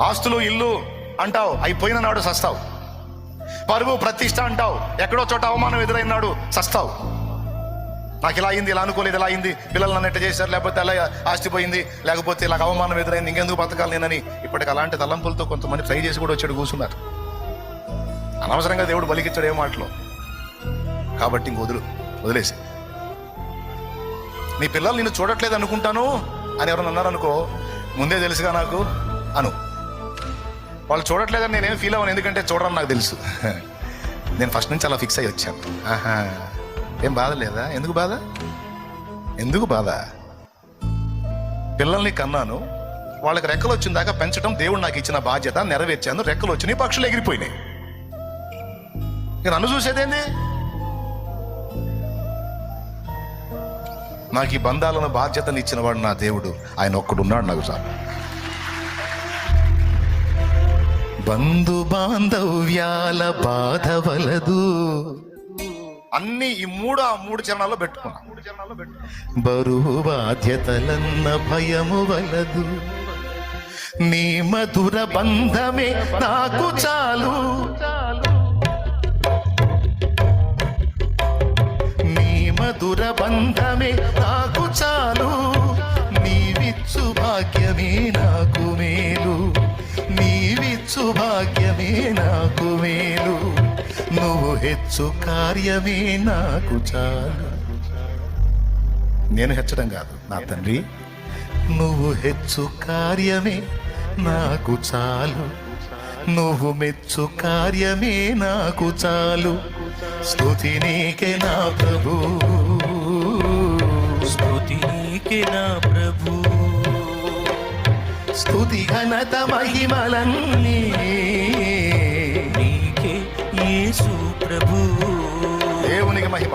ఆస్తులు ఇల్లు అంటావు, అయిపోయిన నాడు సస్తావు. పరువు ప్రతిష్ట అంటావు, ఎక్కడో చోట అవమానం ఎదురైనాడు సస్తావు. నాకు ఇలా అయింది, ఇలా అనుకోలేదు, ఇలా అయింది, పిల్లలు నన్ను ఎట్ట చేశారు, లేకపోతే అలా ఆస్తి పోయింది, లేకపోతే ఇలా అవమానం ఎదురైంది, ఇంకెందుకు బతకాలి నేనని ఇప్పటికి అలాంటి తలంపులతో కొంతమంది ట్రై చేసి కూడా వచ్చాడు కూర్చున్నారు. అనవసరంగా దేవుడు బలికిచ్చాడు ఏ మాటలో. కాబట్టి ఇంక వదిలేసి. నీ పిల్లలు నిన్ను చూడట్లేదు అనుకుంటాను అని ఎవరైనా అన్నారనుకో, ముందే తెలుసుగా నాకు అను. వాళ్ళు చూడట్లేదని నేనేం ఫీల్ అవ్వను, ఎందుకంటే చూడడం నాకు తెలుసు. నేను ఫస్ట్ నుంచి అలా ఫిక్స్ అయ్యి వచ్చాను. ఏం బాధ లేదా? ఎందుకు బాధ? పిల్లల్ని కన్నాను, వాళ్ళకి రెక్కలు వచ్చిన దాకా పెంచడం దేవుడు నాకు ఇచ్చిన బాధ్యత, నెరవేర్చాను. రెక్కలు వచ్చినాయి, పక్షులు ఎగిరిపోయినాయి. నన్ను చూసేదేంది? నాకు ఈ బంధాలను బాధ్యతను ఇచ్చిన వాడు నా దేవుడు, ఆయన ఒక్కడున్నాడు నాకు చాలు. బంధు బాంధవ్యాల బాధ వలదు అన్ని ఈ మూడు చరణాల్లో పెట్టుకున్నా. బరువు బాధ్యతలన్న భయము వలదు, నీ మధుర బంధమే నాకు చాలు. నీ మధుర బంధమే నాకు చాలు, నీవిచ్చు భాగ్యమే నాకు మేలు, నీవిచ్చు భాగ్యమే నాకు మేలు, నువ్వు హెచ్చు కార్యమే నాకు చాలు. నేను హెచ్చడం కాదు నా తండ్రి, నువ్వు హెచ్చు కార్యమే నాకు చాలు, నువ్వు మెచ్చు కార్యమే నాకు చాలు. స్తుతి నీకే నా ప్రభు, స్తుతి నీకే నా ప్రభు, స్తుతి ఘనత మహిమలన్నీ నీకే యేసు ప్రభు. దేవునికి మహిమ.